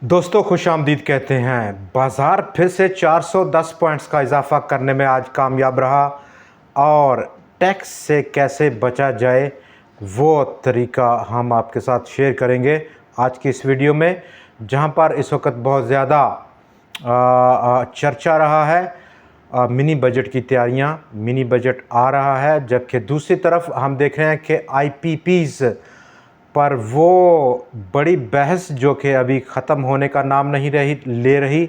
दोस्तों खुश आमदीद कहते हैं। बाज़ार फिर से 410 पॉइंट्स का इजाफा करने में आज कामयाब रहा और टैक्स से कैसे बचा जाए वो तरीका हम आपके साथ शेयर करेंगे आज की इस वीडियो में, जहां पर इस वक्त बहुत ज़्यादा चर्चा रहा है मिनी बजट की तैयारियां। मिनी बजट आ रहा है, जबकि दूसरी तरफ हम देख रहे हैं कि आईपीपीज़ पर वो बड़ी बहस जो कि अभी ख़त्म होने का नाम नहीं ले रही,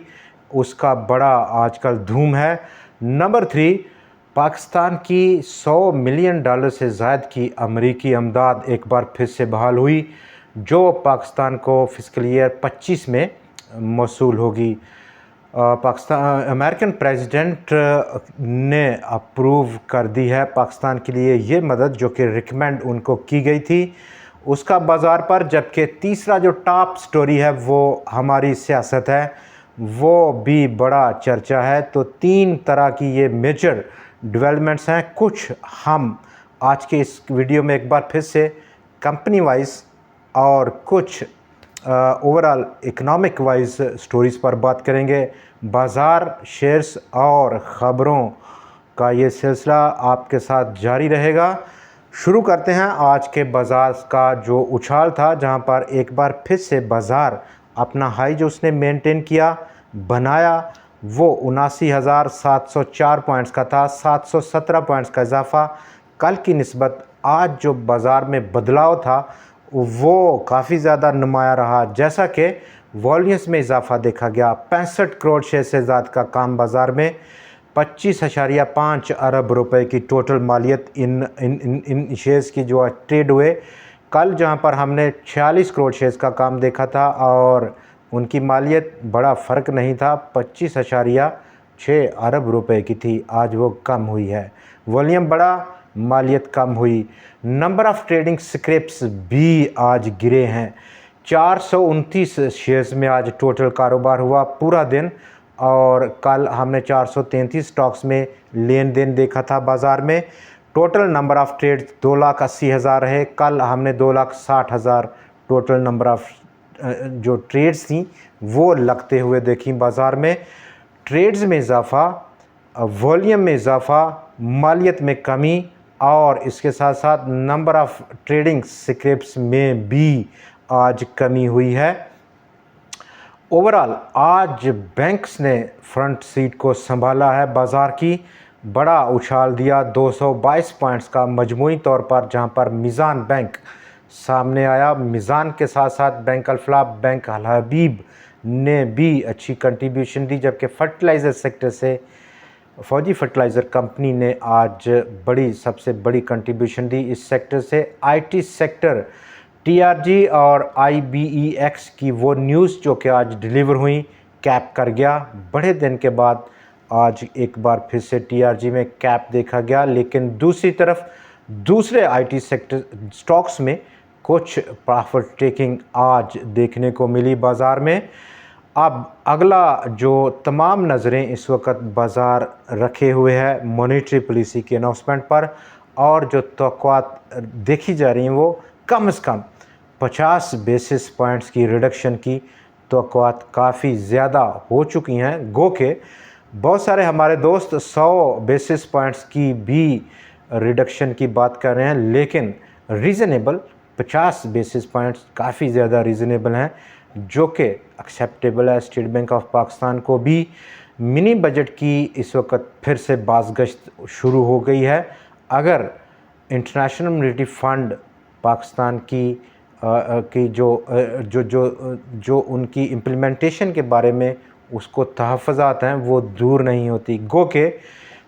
उसका बड़ा आजकल धूम है। नंबर 3, पाकिस्तान की $100 मिलियन से ज़ायद की अमरीकी अमदाद एक बार फिर से बहाल हुई, जो पाकिस्तान को फ़िस्कल ईयर 25 में मौसूल होगी। पाकिस्तान अमेरिकन प्रेसिडेंट ने अप्रूव कर दी है पाकिस्तान के लिए ये मदद जो कि रिकमेंड उनको की गई थी, उसका बाज़ार पर। जबकि तीसरा जो टॉप स्टोरी है वो हमारी सियासत है, वो भी बड़ा चर्चा है। तो 3 तरह की ये मेजर डेवलपमेंट्स हैं। कुछ हम आज के इस वीडियो में एक बार फिर से कंपनी वाइज और कुछ ओवरऑल इकोनॉमिक वाइज स्टोरीज़ पर बात करेंगे। बाज़ार, शेयर्स और ख़बरों का ये सिलसिला आपके साथ जारी रहेगा। शुरू करते हैं आज के बाज़ार का जो उछाल था, जहां पर एक बार फिर से बाज़ार अपना हाई जो उसने मेंटेन किया, बनाया, वो 79,704 पॉइंट्स का था। 717 पॉइंट्स का इजाफा कल की निस्बत आज जो बाज़ार में बदलाव था वो काफ़ी ज़्यादा नुमाया रहा। जैसा कि वॉल्यूम्स में इजाफा देखा गया, 65 करोड़ शेयर से ज़्यादा का काम बाज़ार में, 25.5 अरब रुपए की टोटल मालियत इन शेयर्स की जो ट्रेड हुए। कल जहां पर हमने 46 करोड़ शेयर्स का काम देखा था और उनकी मालियत बड़ा फ़र्क नहीं था, 25.6 अरब रुपए की थी, आज वो कम हुई है। वॉल्यूम बड़ा, मालियत कम हुई। नंबर ऑफ़ ट्रेडिंग स्क्रैप्स भी आज गिरे हैं। 429 शेयर्स में आज टोटल कारोबार हुआ पूरा दिन, और कल हमने 433 स्टॉक्स में लेन देन देखा था बाज़ार में। टोटल नंबर ऑफ़ ट्रेड 2,80,000 है, कल हमने 2,60,000 टोटल नंबर ऑफ़ जो ट्रेड्स थी वो लगते हुए देखी बाज़ार में। ट्रेड्स में इजाफ़ा, वॉल्यूम में इजाफ़ा, मालियत में कमी और इसके साथ साथ नंबर ऑफ़ ट्रेडिंग स्क्रैप्स में भी आज कमी हुई है। ओवरऑल आज बैंक्स ने फ्रंट सीट को संभाला है बाज़ार की, बड़ा उछाल दिया 222 पॉइंट्स का मजमूई तौर पर, जहां पर मिज़ान बैंक सामने आया। मिज़ान के साथ साथ बैंक अल-फलाह, बैंक अल हबीब ने भी अच्छी कंट्रीब्यूशन दी, जबकि फर्टिलाइज़र सेक्टर से फौजी फर्टिलाइज़र कंपनी ने आज सबसे बड़ी कंट्रीब्यूशन दी इस सेक्टर से। आईटी सेक्टर, टीआरजी और आईबीईएक्स की वो न्यूज़ जो कि आज डिलीवर हुई, कैप कर गया। बड़े दिन के बाद आज एक बार फिर से टीआरजी में कैप देखा गया, लेकिन दूसरी तरफ दूसरे आईटी सेक्टर स्टॉक्स में कुछ प्रॉफिट टेकिंग आज देखने को मिली बाज़ार में। अब अगला जो तमाम नज़रें इस वक्त बाज़ार रखे हुए हैं मॉनेटरी पॉलिसी की अनाउंसमेंट पर, और जो तवक्कुआत देखी जा रही हैं वो कम से कम 50 बेसिस पॉइंट्स की रिडक्शन की तवक्कुआत काफ़ी ज़्यादा हो चुकी हैं। गो के बहुत सारे हमारे दोस्त 100 बेसिस पॉइंट्स की भी रिडक्शन की बात कर रहे हैं, लेकिन रीज़नेबल 50 बेसिस पॉइंट्स काफ़ी ज़्यादा रीज़नेबल हैं, जो कि एक्सेप्टेबल है स्टेट बैंक ऑफ पाकिस्तान को भी। मिनी बजट की इस वक्त फिर से बाज़गश्त शुरू हो गई है। अगर इंटरनेशनल मॉनेटरी फ़ंड पाकिस्तान की जो उनकी इम्प्लीमेंटेशन के बारे में उसको तहफ़्फ़ुज़ात हैं वो दूर नहीं होती। गो के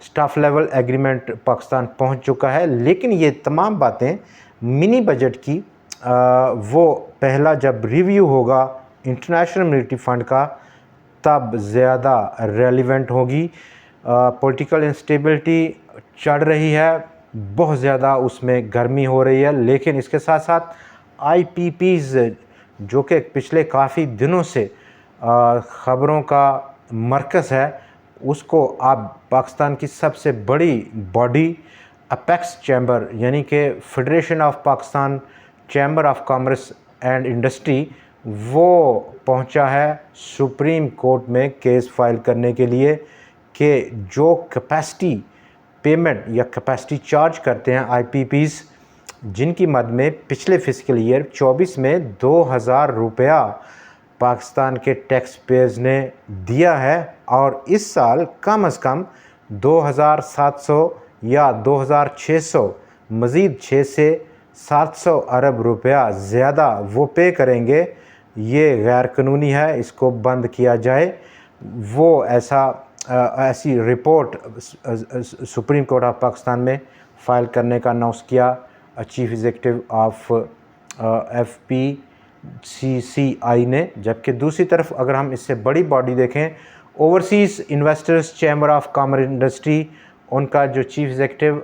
स्टाफ लेवल एग्रीमेंट पाकिस्तान पहुंच चुका है, लेकिन ये तमाम बातें मिनी बजट की वो पहला जब रिव्यू होगा इंटरनेशनल मॉनेटरी फ़ंड का तब ज़्यादा रेलिवेंट होगी। पॉलिटिकल इंस्टेबिलिटी चढ़ रही है, बहुत ज़्यादा उसमें गर्मी हो रही है, लेकिन इसके साथ साथ आईपीपीज़ जो कि पिछले काफ़ी दिनों से ख़बरों का मरकज़ है, उसको अब पाकिस्तान की सबसे बड़ी बॉडी अपेक्स चैम्बर यानी कि federation of Pakistan chamber of commerce and industry वो पहुंचा है सुप्रीम कोर्ट में केस फाइल करने के लिए कि जो कैपेसिटी पेमेंट या कैपेसिटी चार्ज करते हैं आईपीपीज़, जिनकी मद में पिछले फिस्कल ईयर 24 में 2000 रुपया पाकिस्तान के टैक्स पेयर्स ने दिया है, और इस साल कम से कम 2700 या 2600 मज़ीद 6 से 700 अरब रुपया ज़्यादा वो पे करेंगे। ये गैर कानूनी है, इसको बंद किया जाए। वो ऐसी report supreme court of Pakistan में फ़ाइल करने का अनाउंस किया चीफ एग्जीक्यूटिव ऑफ FPCCI ने। जबकि दूसरी तरफ अगर हम इससे बड़ी बॉडी देखें, overseas investors chamber of commerce industry, उनका जो चीफ एग्जीक्यूटिव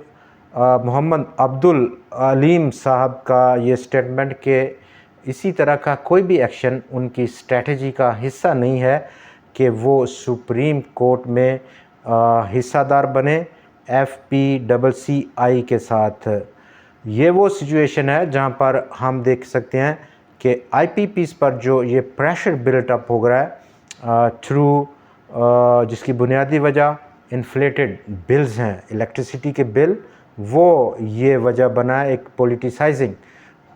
मोहम्मद अब्दुल अलीम साहब का ये स्टेटमेंट कि इसी तरह का कोई भी एक्शन उनकी स्ट्रेटजी का हिस्सा नहीं है कि वो सुप्रीम कोर्ट में हिस्सादार बने FPCCI के साथ। ये वो सिचुएशन है जहाँ पर हम देख सकते हैं कि IPPs पर जो ये प्रेशर बिल्टअप हो रहा है थ्रू जिसकी बुनियादी वजह इन्फ्लेटेड बिल्स हैं, इलेक्ट्रिसिटी के बिल, वो ये वजह बना है। एक पॉलिटिसाइजिंग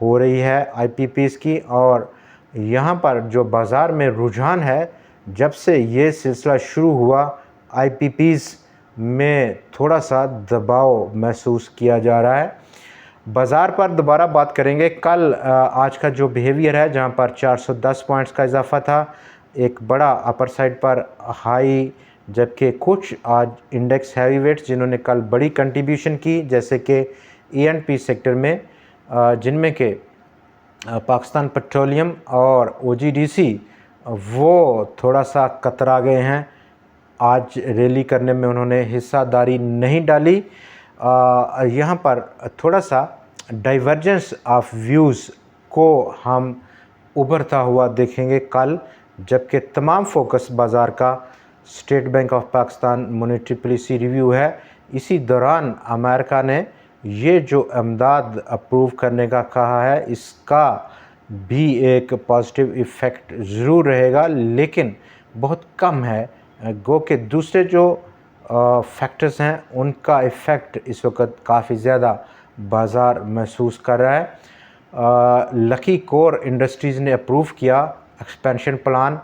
हो रही है IPPs की, और यहाँ पर जो बाज़ार में रुझान है, जब से ये सिलसिला शुरू हुआ IPPs में थोड़ा सा दबाव महसूस किया जा रहा है। बाज़ार पर दोबारा बात करेंगे। कल आज का जो बिहेवियर है, जहाँ पर 410 पॉइंट्स का इजाफा था, एक बड़ा अपर साइड पर हाई, जबकि कुछ आज इंडेक्स हैवी वेट्स जिन्होंने कल बड़ी कंट्रीब्यूशन की, जैसे कि E&P सेक्टर में, जिनमें के पाकिस्तान पेट्रोलियम और OGDC, वो थोड़ा सा कतरा गए हैं। आज रैली करने में उन्होंने हिस्सादारी नहीं डाली। यहाँ पर थोड़ा सा डाइवर्जेंस ऑफ व्यूज़ को हम उभरता हुआ देखेंगे कल, जबकि तमाम फोकस बाज़ार का state bank of Pakistan monetary policy review है। इसी दौरान अमेरिका ने ये जो इमदाद अप्रूव करने का कहा है, इसका भी एक पॉजिटिव इफ़ेक्ट ज़रूर रहेगा, लेकिन बहुत कम है। गो के दूसरे जो फैक्टर्स हैं उनका इफ़ेक्ट इस वक्त काफ़ी ज़्यादा बाज़ार महसूस कर रहा है। लकी कोर इंडस्ट्रीज़ ने अप्रूव किया एक्सपेंशन प्लान।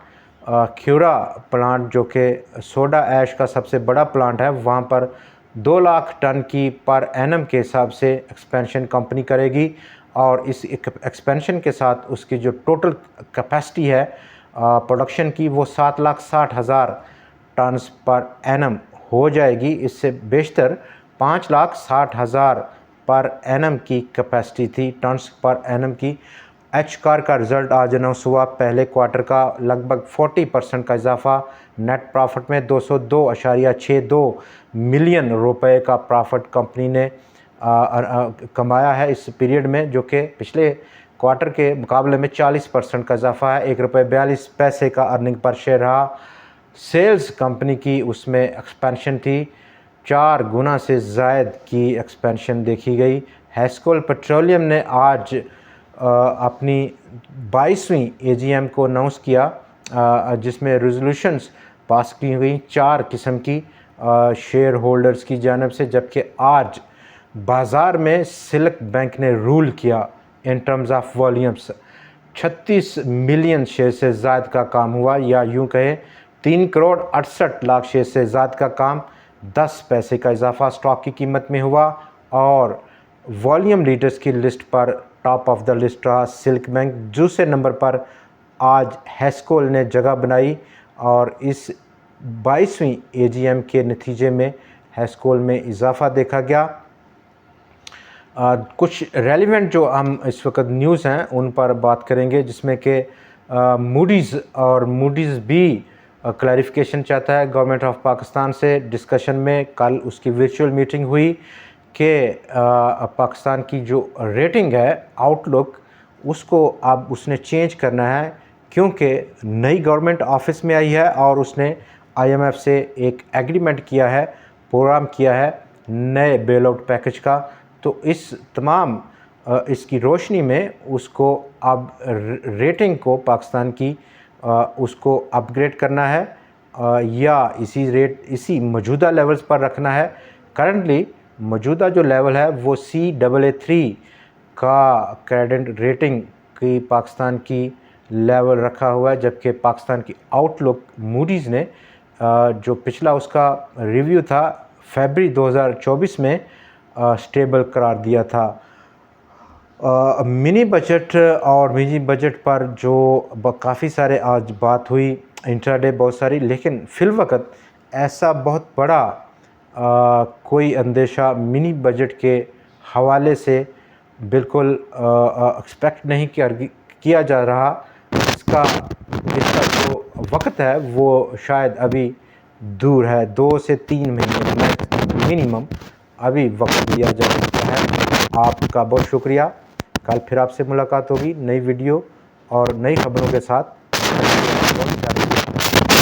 ख्यूरा प्लांट जो कि सोडा ऐश का सबसे बड़ा प्लांट है, वहाँ पर 2 लाख टन की पर एनम के हिसाब से एक्सपेंशन कंपनी करेगी, और इस एक्सपेंशन के साथ उसकी जो टोटल कैपेसिटी है प्रोडक्शन की, वो 7,60,000 टन पर एनम हो जाएगी। इससे बेशतर 5,60,000 पर एनम की कैपेसिटी थी, टन्स पर एनम की। एचकार का रिज़ल्ट आज अनाउंस हुआ, पहले क्वार्टर का लगभग 40% का इजाफा, नेट प्रॉफिट में 202.62 मिलियन रुपए का प्रॉफिट कंपनी ने कमाया है इस पीरियड में, जो कि पिछले क्वार्टर के मुकाबले में 40% का इजाफा है। ₹1.42 का अर्निंग पर शेयर रहा। सेल्स कंपनी की उसमें एक्सपेंशन थी, 4 गुना से ज़ायद की एक्सपेंशन देखी गई। हेस्कोल पेट्रोलियम ने आज अपनी 22वीं AGM को अनाउंस किया, जिसमें रेजोल्यूशंस पास की हुई 4 किस्म की शेयर होल्डर्स की जानिब से। जबकि आज बाज़ार में सिल्क बैंक ने रूल किया in terms of volumes, 36 million share से ज़्यादा का काम हुआ, या यूँ कहें 3 करोड़ 68 लाख शेयर से ज़्यादा का काम, 10 पैसे का इजाफा स्टॉक की कीमत में हुआ। और वॉल्यूम लीडर्स की लिस्ट पर टॉप ऑफ द लिस्ट रहा सिल्क बैंक। दूसरे नंबर पर आज हेस्कोल ने जगह बनाई, और इस 22वीं AGM के नतीजे में हेस्कोल में इजाफा देखा गया। कुछ रेलिवेंट जो हम इस वक्त न्यूज़ हैं उन पर बात करेंगे, जिसमें कि मूडीज़ भी क्लैरिफिकेशन चाहता है गवर्नमेंट ऑफ पाकिस्तान से। डिस्कशन में कल उसकी वर्चुअल मीटिंग हुई कि पाकिस्तान की जो रेटिंग है आउटलुक, उसको अब उसने चेंज करना है, क्योंकि नई गवर्नमेंट ऑफिस में आई है और उसने IMF से एक एग्रीमेंट किया है, प्रोग्राम किया है नए बेल आउट पैकेज का। तो इस तमाम इसकी रोशनी में उसको अब रेटिंग को पाकिस्तान की उसको अपग्रेड करना है या इसी मौजूदा लेवल्स पर रखना है। करंटली मौजूदा जो लेवल है वो CAA3 का क्रेडिट रेटिंग की पाकिस्तान की लेवल रखा हुआ है, जबकि पाकिस्तान की आउटलुक मूडीज़ ने जो पिछला उसका रिव्यू था फरवरी 2024 में स्टेबल करार दिया था। मिनी बजट और मिनी बजट पर जो काफ़ी सारे आज बात हुई इंट्राडे बहुत सारी, लेकिन फ़िलवक़्त ऐसा बहुत बड़ा कोई अंदेशा मिनी बजट के हवाले से बिल्कुल एक्सपेक्ट नहीं किया जा रहा। इसका जो वक्त है वो शायद अभी दूर है, 2 से 3 महीने मिनिमम अभी वक्त लिया जा सकता है। आपका बहुत शुक्रिया। कल फिर आपसे मुलाकात होगी नई वीडियो और नई खबरों के साथ।